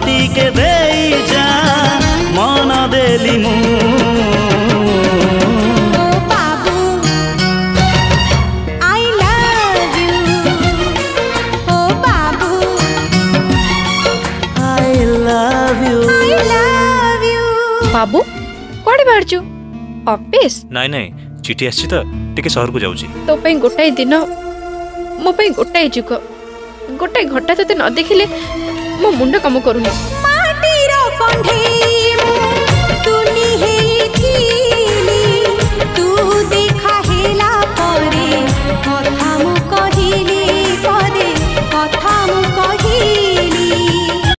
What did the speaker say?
ଟିକେ ଦେଇ ଯା ମନ ଦେଲି ମୁଁ बाबू कुआडे बाहरचु ऑफिस नाई नाई चिठी आसी तो टिके सहर को जाऊची तो पई गोटाई दिन मो पई गोटाई जुग गोटाई घटा तते न देखिले मो मुंड कम करूनी माटीर कंढे